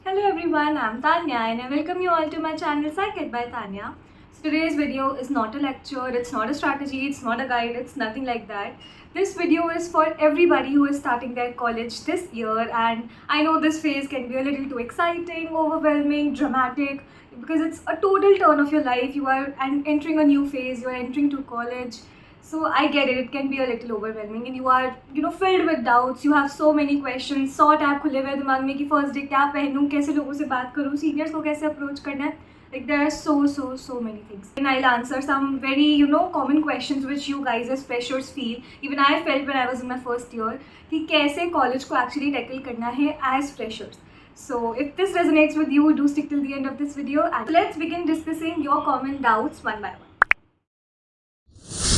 Hello everyone, I'm Tanya and I welcome you all to my channel Psychic by Tanya. So today's video is not a lecture, it's not a strategy, it's not a guide, it's nothing like that. This video is for everybody who is starting their college this year, and I know this phase can be a little too exciting, overwhelming, dramatic because it's a total turn of your life. You are entering a new phase, you are entering to college. So I get it can be a little overwhelming and you are filled with doubts. You have so many questions. 100 tab खुले हुए दिमाग में कि first day क्या पहनूं, कैसे लोगों से बात करूं, सीनियर्स को कैसे अप्रोच करना है. Like there are so many things. And I'll answer some very common questions which you guys as freshers feel. Even I felt when I was in my first year कि कैसे college को actually tackle करना है as freshers. So if this resonates with you, do stick till the end of this video and let's begin discussing your common doubts one by one.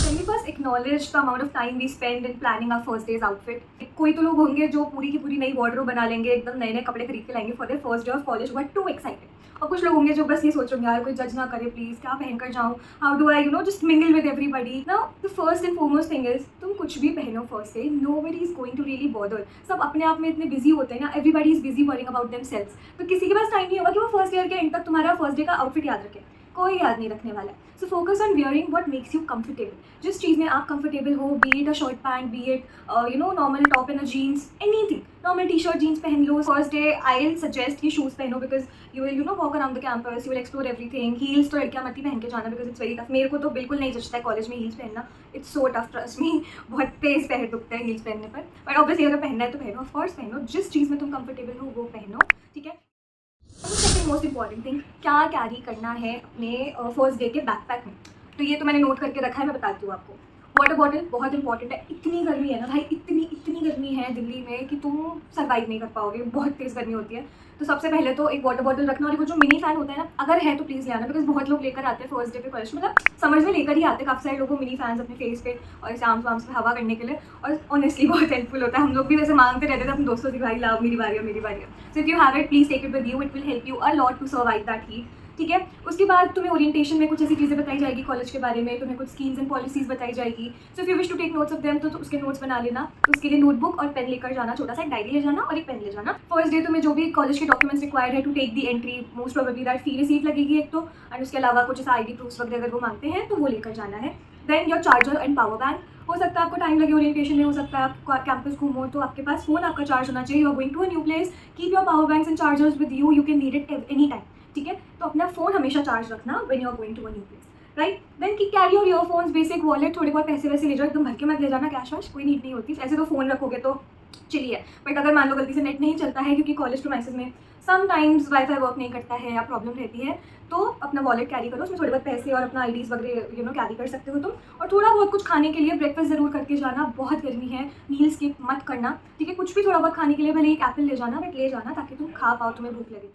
Can we first acknowledge the amount of time we spend in planning our first day's outfit? कोई तो लोग होंगे जो पूरी की पूरी नई wardrobe बना लेंगे, एकदम नए नए कपड़े खरीद के लाएंगे for their first day of college, but to excited. और कुछ लोग होंगे जो बस ये सोच रहे होंगे यार कोई जज ना करे प्लीज, क्या पहन कर जाऊँ, how do I just mingle with everybody. Now the first and foremost thing is तुम कुछ भी पहनो first day, nobody is going to really bother. सब अपने आप में इतने बिजी होते हैं ना, everybody is busy worrying about themselves. तो किसी के पास टाइम नहीं होगा कि वो फर्स्ट ईयर के एंड तक तुम्हारा फर्स्ट डे का आउटफिट याद रखे. कोई याद नहीं रखने वाला है. So focus on wearing what makes you comfortable. जिस चीज़ में आप कंफर्टेबल हो, be it a shirt pants, be it normal top and a jeans, anything. Normal T shirt jeans पहन लो. First day I will suggest कि shoes पहनो because you will walk around the campus, you will explore everything. Heels तो लड़कियाँ मत ही पहन के जाना बिकॉज इट्स वेरी टफ. मेरे को तो बिल्कुल नहीं जचता है कॉलेज में हील्स पहनना. It's so tough, trust me. बहुत तेज पैर दुखते हैं हील्स पहनने पर. बट ऑब्वियसली अगर पहनना है तो पहनो, ऑफकोर्स पहनो. जिस चीज़ में तुम कंफर्टेबल हो वो पहनो, ठीक है. सेकेंड मोस्ट इंपॉर्टेंट थिंग, क्या कैरी करना है अपने फर्स्ट डे के बैकपैक में. तो ये तो मैंने नोट करके रखा है, मैं बताती हूँ आपको. वाटर बॉटल बहुत इंपॉर्टेंट है. इतनी गर्मी है ना भाई, इतनी गर्मी है दिल्ली में कि तुम सर्वाइव नहीं कर पाओगे. बहुत तेज़ गर्मी होती है. तो सबसे पहले तो एक वाटर बॉटल रखना. और वो जो मिनी फैन होता है ना, अगर है तो प्लीज़ ले आना बिकॉज बहुत लोग लेकर आते हैं फर्स्ट डे पे कॉलेज. मतलब समझ में लेकर ही आते हैं काफ़ी सारे लोगों मिनी फैंस अपने फेस पे और एग्जाम्स वाम्स पे हवा करने के लिए. और ऑनेस्टली बहुत हेल्पफुल होता है. हम लोग भी वैसे मांगते रहते थे अपने दोस्तों से, भाई लाओ मेरी बारी है मेरी बारी है. So if you have it please take it with you, it will help you a lot to survive that heat. ठीक है. उसके बाद तुम्हें ओरिएंटेशन में कुछ ऐसी चीज़ें बताई जाएगी कॉलेज के बारे में, तुम्हें कुछ स्कीम्स एंड पॉलिसीज़ बताई जाएगी. So if you wish to take notes of them तो उसके नोट्स बना लेना. तो उसके लिए नोटबुक और पेन लेकर जाना, छोटा सा एक डायरी ले जाना और एक पेन ले जाना. फर्स्ट डे तुम्हें जो भी कॉलेज के डॉक्यूमेंट्स रिक्वायर्ड है to take the entry, most probably that fee receipt लगेगी एक तो, एंड उसके अलावा कुछ ऐसा ID प्रूफ्स वगैरह अगर वो मांगते हैं तो वो लेकर जाना है. Then your charger and power bank. हो सकता है आपको टाइम लगे ओरिएंटेशन में, हो सकता है आप कैंपस घूमो तो आपके पास फ़ोन आपका चार्ज होना चाहिए. You are going to a new place, keep your power banks and chargers with you, you can need it any time. ठीक है. तो अपना फ़ोन हमेशा चार्ज रखना when you are going to a new place, right. Then की carry your earphones, basic wallet, थोड़े बहुत पैसे वैसे ले जाओ, एकदम भर के मत ले जाना. कैश वैश कोई नीड नहीं होती. ऐसे तो फ़ोन रखोगे तो चलिए, बट अगर मान लो गलती से नेट नहीं चलता है क्योंकि कॉलेज प्रीमाइसेस में समटाइम्स वाईफाई वर्क नहीं करता है या प्रॉब्लम रहती है, तो अपना वॉलेट कैरी करो. उसमें थोड़े बहुत पैसे और अपना IDs वगैरह कैरी कर सकते हो तुम. और थोड़ा बहुत कुछ खाने के लिए ब्रेकफास्ट ज़रूर करके जाना. बहुत गर्मी है, मील स्किप मत करना. ठीक है. कुछ भी थोड़ा बहुत खाने के लिए, भले एक एप्पल ले जाना बट ले जाना ताकि तुम खा पाओ, तुम्हें भूख लगे.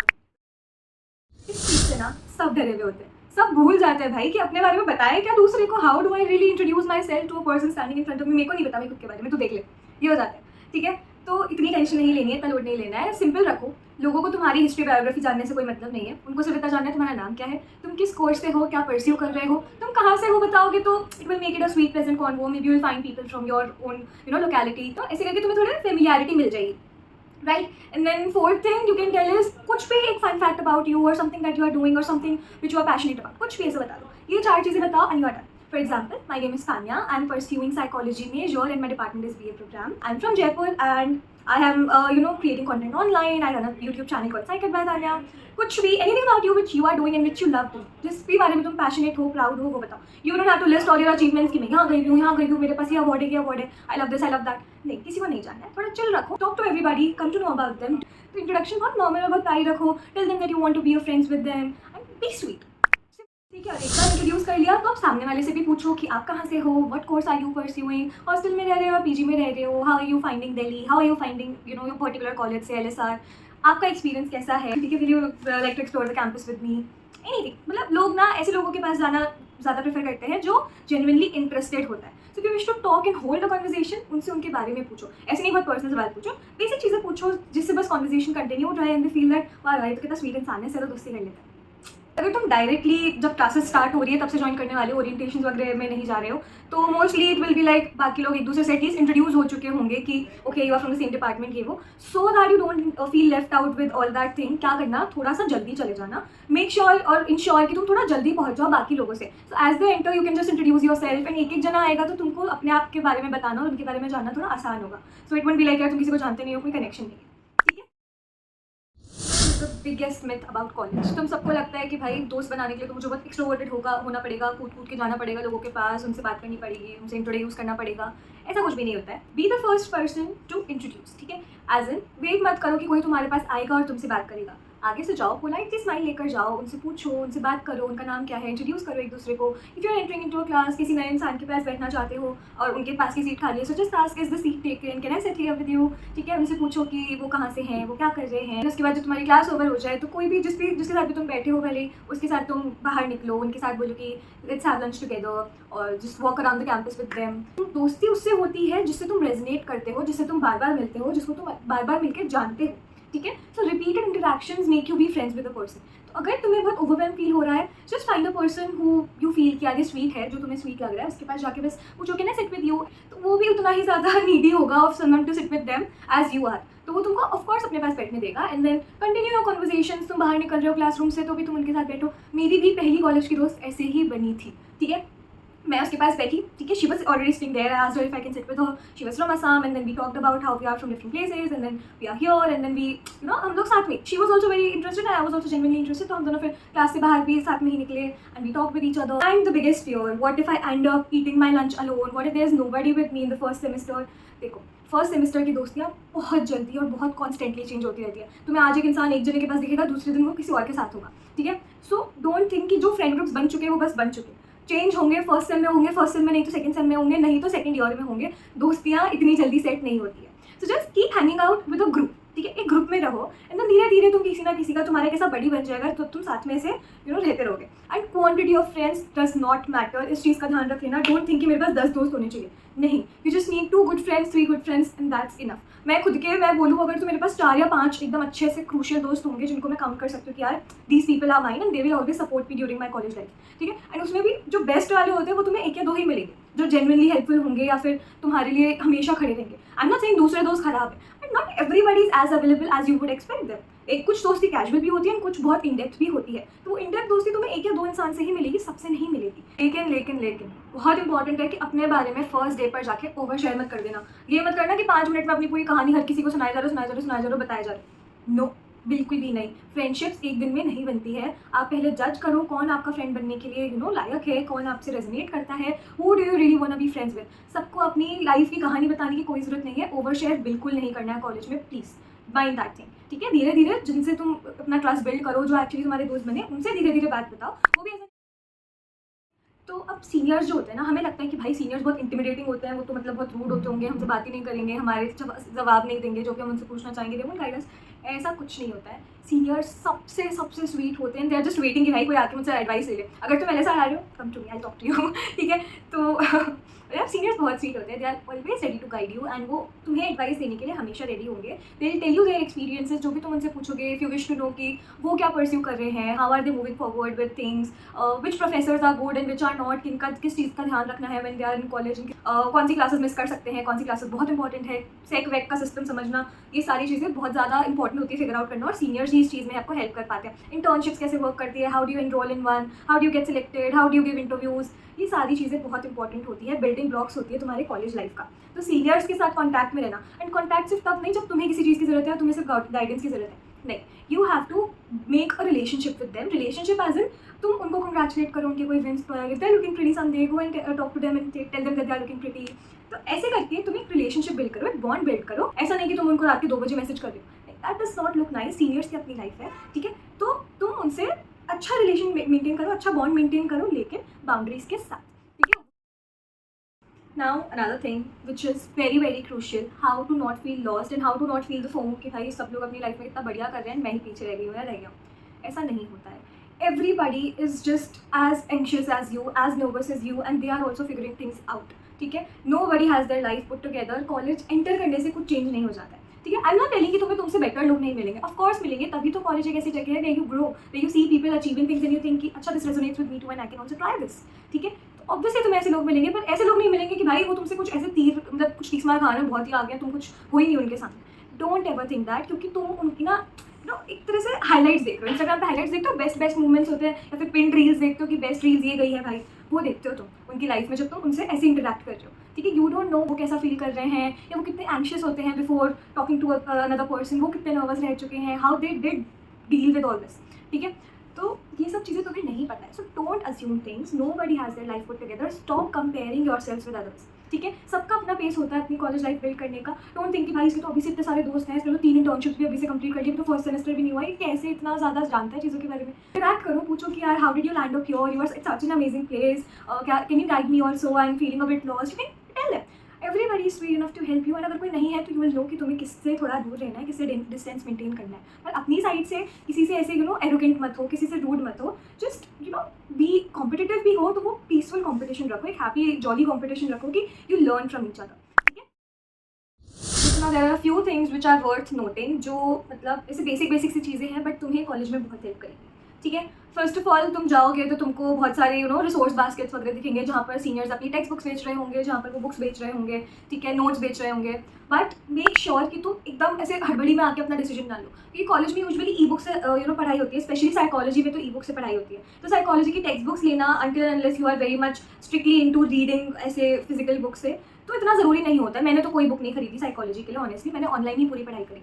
इस चीज़ से ना सब डरे हुए होते हैं, सब भूल जाते हैं भाई कि अपने बारे में बताएं क्या दूसरे को. How do I really introduce myself to a person standing in front of me. मेरे को नहीं पता मैं खुद के बारे में, तो देख ले. ये हो जाता है. ठीक है. तो इतनी टेंशन नहीं लेनी है, इतना लोड नहीं लेना है. सिंपल रखो. लोगों को तुम्हारी हिस्ट्री बायोग्राफी जानने से कोई मतलब नहीं है. उनको सिर्फ इतना जानना है तुम्हारा नाम क्या है, तुम किस कोर्स से हो, क्या परस्यू कर रहे हो, तुम कहाँ से हो बताओगे तो it will make it a sweet pleasant convo. Maybe you will find people from your own locality. तो ऐसे करके तुम्हें थोड़ी फेमिलियरिटी मिल जाएगी, right. And then fourth thing you can tell is कुछ भी एक फन फैक्ट अबाउट यू और something that you are doing और something which you are passionate about. कुछ भी ऐसे बता दो. ये 4 चीज़ें बताओ and you are done. For example, my name is Tanya. I am pursuing psychology major and my department is BA program. I am from Jaipur and I am creating content online. I run a YouTube channel called Psychic by Tanya. कुछ भी anything about you which you are doing and which you love to. जिस भी बारे में तुम passionate हो, proud हो, वो बताओ. You don't have to list all your achievements कि मैं यहाँ गई हूँ, मेरे पास ये अवार्ड है, I love this, I love that. नहीं, किसी को नहीं जानना है. थोड़ा चिल रखो. Talk to everybody. Come to know about them. तो इंट्रोडक्शन बहुत नॉर्मल और बहुत प्यारी रखो. Tell them that you want to be your friends with them and be sweet. ठीक है. और एक बार इंट्रोड्यूस कर लिया तो आप सामने वाले से भी पूछो कि आप कहाँ से हो, what course are you pursuing, hostel में रह रहे हो, PG में रह रहे हो, how are you finding Delhi, how are you finding your particular college से LSR, आपका एक्सपीरियंस कैसा है. ठीक है. फिर you like to explore the campus with me, anything. मतलब लोग ना ऐसे लोगों के पास जाना ज़्यादा प्रेफर करते हैं जो जेन्युइनली इंटरेस्टेड होता है. So if you wish to talk and hold a conversation, उनसे उनके बारे में पूछो. ऐसे नहीं बहुत पर्सनल सवाल पूछो, बेसिक चीज़ें पूछो जिससे बस कन्वर्सेशन कंटिन्यू हो जाए एंड दे फील दैट वाह यार तो कितना स्वीट इंसान है, चलो दोस्ती कर लेते हैं. अगर तुम डायरेक्टली जब क्लासेस स्टार्ट हो रही है तब से ज्वाइन करने वाले हो, ओरिएंटेशन वगैरह में नहीं जा रहे हो, तो mostly it will be like बाकी लोग एक दूसरे से एटलीस्ट इंट्रोड्यूस हो चुके होंगे कि okay you are from the same department, ये वो, so that you don't feel left out with all that thing. क्या करना, थोड़ा सा जल्दी चले जाना, मेक श्योर और इंश्योर कि तुम थोड़ा जल्दी पहुंच जाओ बाकी लोगों से। So as they enter you can just introduce yourself, and एक एक जना आएगा तो तुमको अपने आप के बारे में बताना और उनके बारे में जानना थोड़ा आसान होगा। So it won't be like यार तुम किसी को जानते नहीं हो, कोई कनेक्शन नहीं है। बिगेस्ट मिथ अबाउट कॉलेज, तुम सबको लगता है कि भाई दोस्त बनाने के लिए तो मुझे बहुत एक्सट्रोवर्टेड होना पड़ेगा, कूद कूद के जाना पड़ेगा लोगों के पास, उनसे बात करनी पड़ेगी, उनसे इंट्रोड्यूस करना पड़ेगा। ऐसा कुछ भी नहीं होता है। Be the first person to introduce, ठीक है। एज इन वेट मत करो कि कोई तुम्हारे पास आएगा और तुमसे बात करेगा। आगे से जाओ, पोलाइटली स्माइल लेकर जाओ, उनसे पूछो, उनसे बात करो, उनका नाम क्या है, इंट्रोड्यूस करो एक दूसरे को। If you are entering into a class, किसी नए इंसान के पास बैठना चाहते हो और उनके पास की सीट खाली है, so just ask is the seat taken, can I sit here with you, ठीक है। उनसे पूछो कि वो कहाँ से हैं, वो क्या कर रहे हैं। उसके बाद जब तुम्हारी क्लास ओवर हो जाए तो कोई भी जिसके साथ भी तुम बैठे हो पहले, उसके साथ तुम बाहर निकलो, उनके साथ बोलो कि लेट्स हैव लंच टुगेदर और just walk around the campus with them. दोस्ती उससे होती है जिससे तुम रेजोनेट करते हो, जिससे तुम बार बार मिलते हो, जिसको तुम बार बार मिलकर जानते हो, ठीक है। So repeated interactions make you be friends with a person. तो अगर तुम्हें बहुत ओवरवेलम फील हो रहा है, just find a person who you feel कि यार ये स्वीट है, जो तुम्हें स्वीट लग रहा है, उसके पास जाके बस पूछो कि ना सिट विद यू, तो वो भी उतना ही ज़्यादा नीडी होगा of someone to sit with them as you are, तो वो तुमको ऑफकोर्स अपने पास बैठने देगा। And then continue your conversation. तुम बाहर निकल रहे हो क्लासरूम से तो भी तुम उनके साथ बैठो। मेरी भी पहली कॉलेज की दोस्त ऐसे ही बनी थी, ठीक है। मैं उसके पास बैठी, ठीक है। She was already sitting there, I asked her if I can sit with her. She was from Assam and then we talked about how we are from different places and then we are here and then we हम लोग साथ में, she was also very interested and I was also genuinely interested, तो हम दोनों फिर class से बाहर भी साथ में ही निकले and we talked with each other. And the biggest fear, what if I end up eating my lunch alone, what if there is nobody with me in the first semester. देखो, first semester की दोस्तियाँ बहुत जल्दी और बहुत constantly change होती रहती है। तुम्हें आज एक इंसान एक जने के पास दिखेगा, दूसरे दिन वो किसी और के साथ होगा, ठीक है। सो डोंट थिंक कि जो फ्रेंड ग्रुप्स बन चुके हैं वो बस बन चुके, चेंज होंगे। फर्स्ट सेम में होंगे, फर्स्ट सेम में नहीं तो सेकंड सेम में होंगे, नहीं तो सेकंड ईयर में होंगे। दोस्तियाँ इतनी जल्दी सेट नहीं होती है। So just keep hanging out with a group, ठीक है। एक ग्रुप में रहो एंड देन धीरे धीरे तुम किसी ना किसी का तुम्हारे कैसा बड़ी बन जाएगा, तो तुम साथ में से रहते रहोगे। And quantity of friends does not matter, इस चीज़ का ध्यान रख लेना। डोंट थिंक कि मेरे पास 10 दोस्त होने चाहिए, नहीं। You just need 2 good friends, 3 good friends and that's enough. मैं बोलूँ अगर तो मेरे पास 4 या 5 एकदम अच्छे से क्रूशियल दोस्त होंगे जिनको मैं काउंट कर सकती हूँ कि यार these people are mine and they will always support me during my college life, ठीक है। एंड उसमें भी जो बेस्ट वाले होते हैं वो तुम्हें 1 या 2 ही मिलेंगे जो जेन्युइनली हेल्पफुल होंगे या फिर तुम्हारे लिए हमेशा खड़े रहेंगे। आई एम नॉट सेइंग दूसरे दोस्त खराब है, but not everybody is as available as you would expect them. एक कुछ दोस्ती कैजुअल भी होती है, कुछ बहुत इनडेप्थ भी होती है। तो वो इनडेप्थ दोस्ती तुम्हें 1 या 2 इंसान से ही मिलेगी, सबसे नहीं मिलेगी। लेकिन लेकिन लेकिन बहुत इंपॉर्टेंट है कि अपने बारे में फर्स्ट डे पर जाके ओवर शेयर मत कर देना। ये मत करना कि 5 मिनट में अपनी पूरी कहानी हर किसी को सुनाया जा रहा है, बताया जा रहा है। नो, बिल्कुल भी नहीं। फ्रेंडशिप्स एक दिन में नहीं बनती है। आप पहले जज करो कौन आपका फ्रेंड बनने के लिए लायक है, कौन आपसे रेजोनेट करता है, who do you really want to be friends with. सबको अपनी लाइफ की कहानी बताने की कोई ज़रूरत नहीं है। ओवर शेयर बिल्कुल नहीं करना है कॉलेज में, प्लीज़ माइंड दैट थिंग, ठीक है। धीरे धीरे जिनसे तुम अपना ट्रस्ट बिल्ड करो, जो एक्चुअली तुम्हारे दोस्त बने, उनसे धीरे धीरे बात बताओ, वो भी ऐसा। तो अब सीनियर्स जो होते हैं ना, हमें लगता है कि भाई सीनियर्स बहुत इंटिमिडेटिंग होते हैं, वो तो मतलब बहुत रूड होते होंगे, हमसे बात ही नहीं करेंगे, हमारे जवाब नहीं देंगे जो कि हम उनसे पूछना चाहेंगे, दे वोंट गाइड अस। ऐसा कुछ नहीं होता है। सीनियर्स सबसे सबसे स्वीट होते हैं। दे आर जस्ट वेटिंग कि भाई कोई आके मुझसे एडवाइस ले ले। अगर तुम ऐसा आ रहे हो, come to me, I talk to you, ठीक है। तो यार सीनियर्स बहुत स्वीट होते हैं। They are always ready to guide you and वो तुम्हें एडवाइस देने के लिए हमेशा रेडी होंगे। They will tell you their experiences, जो भी तुम उनसे पूछोगे। If you wish to know कि वो क्या परस्यू कर रहे हैं, how are they moving forward with things, which professors are good and which are not, किनका किस चीज़ का ध्यान रखना है when they are in college, कौन सी क्लासेस मिस कर सकते हैं, कौन सी क्लासेस बहुत इंपॉर्टेंट है, सेक वेक का सिस्टम समझना, ये सारी चीज़ें बहुत ज़्यादा इंपॉर्टेंट होती है फिगर आउट करना। और सीनियर्स ही इस चीज़ में आपको हेल्प कर पाते हैं। इंटर्नशिप्स कैसे वर्क करती है, how do you enrol in one, how do you get selected, how do you give interviews, ये सारी चीज़ें बहुत इंपॉर्टेंट होती है, बिल्डिंग ब्लॉक्स होती है तुम्हारे कॉलेज लाइफ का। तो सीनियर्स के साथ कॉन्टैक्ट में रहना। एंड कॉन्टैक्ट सिर्फ तब नहीं जब तुम्हें किसी चीज़ की ज़रूरत है, तुम्हें सिर्फ गाइडेंस की ज़रूरत है, नहीं। You have to make a relationship with them. Relationship as in तुम उनको कंग्रेचुलेट करो उनके कोई विंस पर, if they are looking pretty someday, go and talk to them and tell them that they are looking pretty. तो ऐसे करके तुम एक रिलेशनशिप बिल्ड करो, एक बॉन्ड बिल्ड करो। ऐसा नहीं कि तुम उनको रात के 2 बजे मैसेज कर रहे हो, that does not look nice. Seniors की अपनी लाइफ है, ठीक है। तो तुम उनसे अच्छा रिलेशन मेंटेन करो, अच्छा बॉन्ड मेंटेन करो, लेकिन बाउंड्रीज के साथ, ठीक है। Now another thing which is very very crucial, how to not feel lost and how to not feel the FOMO कि भाई सब लोग अपनी लाइफ में इतना बढ़िया कर रहे हैं, मैं ही पीछे रह गई हूँ या रह गया हूँ। ऐसा नहीं होता है। Everybody is just as anxious as you, as nervous as you, and they are also figuring things out, ठीक है। Nobody has their life put together। College enter करने से कुछ चेंज नहीं हो जाता है। ठीक है। आई एम नॉट टेलिंग कि तुम्हें तुमसे बेटर लोग नहीं मिलेंगे, ऑफ कोर्स मिलेंगे, तभी तो कॉलेज एक ऐसी जगह है where you grow, where you see people achieving things and you think कि अच्छा this resonates with me too and I can also try this. ठीक है, तो ऑब्वियसली तुम्हें ऐसे लोग मिलेंगे, पर ऐसे लोग नहीं मिलेंगे कि भाई वो तुमसे कुछ ऐसे तीर मतलब कुछ तीस मार खाना बहुत ही आ गया, तुम कुछ हो ही नहीं उनके सामने। डोंट एवर थिंक दैट, क्योंकि तुम उनकी ना एक तरह से हाईलाइट्स देख रहे हो, इंस्टाग्राम पे हाईलाइट्स देखते हो, बेस्ट मूवमेंट्स होते हैं, या फिर पिन रील्स देखते हो कि बेस्ट रील्स ये गई है भाई, वो देखते हो तुम उनकी लाइफ में जब तुम उनसे ऐसे इंटरेक्ट कर रहे हो। ठीक है, यू डोंट नो वो कैसा फील कर रहे हैं, या वो कितने एंशियस होते हैं before talking to another person, वो कितने नर्वस रह चुके हैं, how they did deal with all this. ठीक है, तो ये सब चीज़ें तुम्हें नहीं पता है, so don't assume things, nobody has their life put together, stop comparing yourself with others. ठीक है, सबका अपना पेस होता है अपनी कॉलेज लाइफ बिल्ड करने का। डोंट थिंक कि भाई इसके तो अभी से इतने सारे दोस्त हैं, इसने तो 3 इंटर्नशिप्स भी अभी से कंप्लीट कर ली, तो फर्स्ट सेमेस्टर भी नहीं हुआ, ये कैसे इतना ज़्यादा जानता है चीज़ों के बारे में। इंटरैक्ट करो, पूछो कि यार how did you land up here, you are such an amazing place, क्या can you guide me also, I am feeling a bit lost, you can tell them, everybody is free enough to help you. And अगर कोई नहीं है तो you will know कि तुम्हें किससे थोड़ा दूर रहना है, किससे डिस्टेंस मेंटेन करना है, पर अपनी साइड से किसी से ऐसे एरोगेंट मत हो, किसी से रूड मत हो, जस्ट बी कॉम्पिटिटिव भी हो तो वो पीसफुल कॉम्पिटिशन रखो, एक हैप्पी जॉली कॉम्पिटिशन रखो कि you learn from each other. ठीक है, now there are few things which are worth noting, जो मतलब ऐसे बेसिक सी चीज़ें हैं बट तुम्हें कॉलेज में बहुत हेल्प करेंगी। ठीक है, फर्स्ट ऑफ ऑल तुम जाओगे तो तुमको बहुत सारे रिसोर्स बास्केट्स वगैरह दिखेंगे, जहाँ पर सीनियर्स अपनी टेक्स्ट बुक्स बेच रहे होंगे, जहाँ पर वो बुक्स बेच रहे होंगे, ठीक है, नोट्स बेच रहे होंगे, बट मेक श्योर कि तुम एकदम ऐसे हड़बड़ी में आके अपना डिसीजन ना लो, क्योंकि कॉलेज में यूजुअली ई बुक से पढ़ाई होती है, स्पेशली साइकोलॉजी में तो ई बुक से पढ़ाई होती है। तो साइकोलॉजी की टेक्स्ट बुक्स लेना until and unless you are very much strictly into reading ऐसे फिजिकल बुक से, तो इतना ज़रूरी नहीं होता है। मैंने तो कोई बुक नहीं खरीदी साइकोलॉजी के लिए, ऑनेस्टली मैंने ऑनलाइन ही पूरी पढ़ाई करी।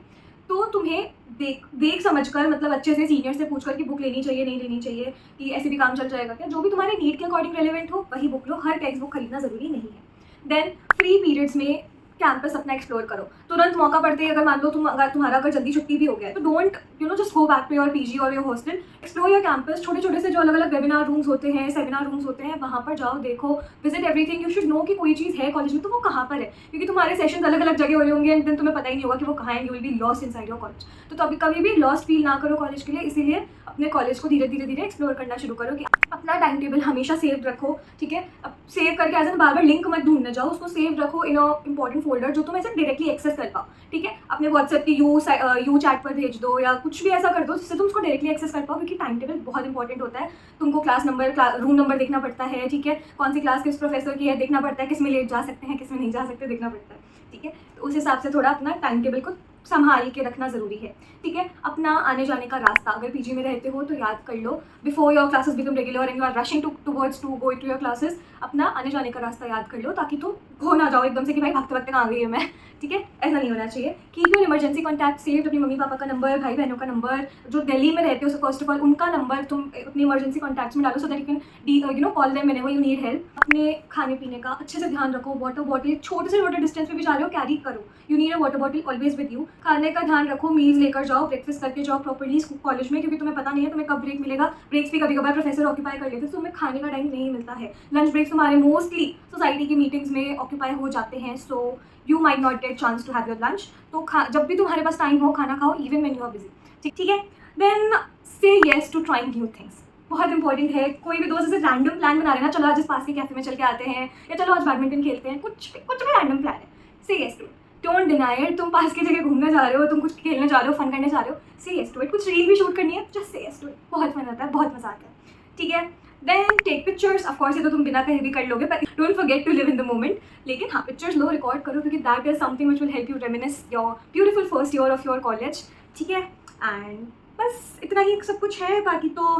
तो तुम्हें देख समझ कर, मतलब अच्छे से सीनियर से पूछकर कि बुक लेनी चाहिए नहीं लेनी चाहिए, कि ऐसे भी काम चल जाएगा क्या, जो भी तुम्हारे नीड के अकॉर्डिंग रेलेवेंट हो वही बुक लो, हर टेक्स्ट बुक खरीदना ज़रूरी नहीं है। देन फ्री पीरियड्स में कैंपस अपना एक्सप्लोर करो, तुरंत मौका पड़ते ही अगर मान लो तुम्हारा अगर जल्दी छुट्टी भी हो गया है तो don't just go back to your PG और your hostel, explore your campus. छोटे छोटे से जो अलग अलग वेबिनार रूम्स होते हैं, सेमिनार रूम्स होते हैं, वहाँ पर जाओ, देखो, visit everything. You should know कि कोई चीज़ है कॉलेज में तो वो कहाँ पर है, क्योंकि तुम्हारे सेशंस अलग अलग जगह हो रहे होंगे एंड देन तुम्हें पता ही नहीं होगा कि वो कहाँ है, you will be lost inside your college. तो कभी भी लॉस्ट फील ना करो कॉलेज के लिए, इसीलिए अपने कॉलेज को धीरे धीरे एक्सप्लोर करना शुरू करो, कि अपना टाइम टेबल हमेशा सेव रखो। ठीक है, अब सेव करके एज एन बार बार लिंक मत ढूंढने जाओ, उसको सेव रखो इन अ इंपॉर्टेंट फोल्डर जो तुम ऐसे डायरेक्टली एक्सेस कर पाओ। ठीक है, अपने व्हाट्सएप की यू चैट पर भेज दो, या कुछ भी ऐसा कर दो जिससे तुम उसको डायरेक्टली एक्सेस कर पाओ, क्योंकि टाइम टेबल बहुत इंपॉर्टेंट होता है। तुमको क्लास नंबर, रूम नंबर देखना पड़ता है, ठीक है, कौन सी क्लास किस प्रोफेसर की है देखना पड़ता है, किस में लेट जा सकते हैं किस में नहीं जा सकते देखना पड़ता है। ठीक है, तो उस हिसाब से थोड़ा अपना टाइम टेबल को संभाल के रखना ज़रूरी है। ठीक है, अपना आने जाने का रास्ता, अगर पीजी में रहते हो तो याद कर लो, before your classes become regular and you are rushing towards to go to your classes, अपना आने जाने का रास्ता याद कर लो, ताकि तुम खो ना जाओ एकदम से कि भाई भागते भागते कहाँ गई है मैं। ठीक है, ऐसा नहीं होना चाहिए। Keep your emergency contact save, अपनी मम्मी पापा का नंबर, भाई बहनों का नंबर, जो दिल्ली में रहते हो फर्स्ट ऑफ ऑल उनका नंबर तुम अपनी इमरजेंसी कॉन्टैक्ट्स में डालो, सो that you can call them whenever you need help. अपने खाने पीने का अच्छे से ध्यान रखो, वाटर बॉटल छोटे से छोटे डिस्टेंस पे भी जा रहे हो कैरी करो, you need a water bottle always with you. खाने का ध्यान रखो, मील्स लेकर जाओ, ब्रेकफास्ट करके जाओ प्रॉपर्ली कॉलेज में, क्योंकि तुम्हें पता नहीं है तुम्हें कब ब्रेक मिलेगा। ब्रेक्स भी कभी कभार प्रोफेसर ऑक्यूपाई कर लेते हैं, तो तुम्हें खाने का टाइम नहीं मिलता है। लंच ब्रेक्स तुम्हारे मोस्टली सोसाइटी की मीटिंग्स में ऑक्यूपाई हो जाते हैं, so you might not get chance to have your lunch. तो जब भी तुम्हारे पास टाइम हो खाना खाओ, even when you are busy. ठीक है, then say yes to trying new things, बहुत इंपॉर्टेंट है। कोई भी दोस्त ऐसे रैंडम प्लान बना रहे ना, चलो आज इस पास के कैफे में चल के आते हैं, या चलो आज बैडमिंटन खेलते हैं, कुछ भी रैंडम प्लान है, say yes to it, don't deny it. तुम पास की जगह घूमने जा रहे हो, तुम कुछ खेलने जा रहे हो, फन करने जा रहे हो, से येस टू इट। कुछ रील भी शूट करनी है, just say yes to it, बहुत फन आता है, बहुत मजा आता है। ठीक है, देन टेक पिक्चर्स, ऑफकोर्स ये तो तुम बिना कहीं भी कर लोगे, पर don't forget to live in the moment. लेकिन हाँ, पिक्चर्स लो, रिकॉर्ड करो, क्योंकि that is something which will help you reminisce your beautiful first year of your college. ठीक है, एंड बस इतना ही सब कुछ है, बाकी तो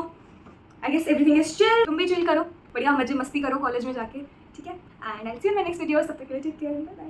I guess everything is chill. तुम भी चिल करो, बढ़िया मजे मस्ती करो कॉलेज में जाके। ठीक है, and I see you in my next video, तब तक के लिए टेक केयर, बाय बाय।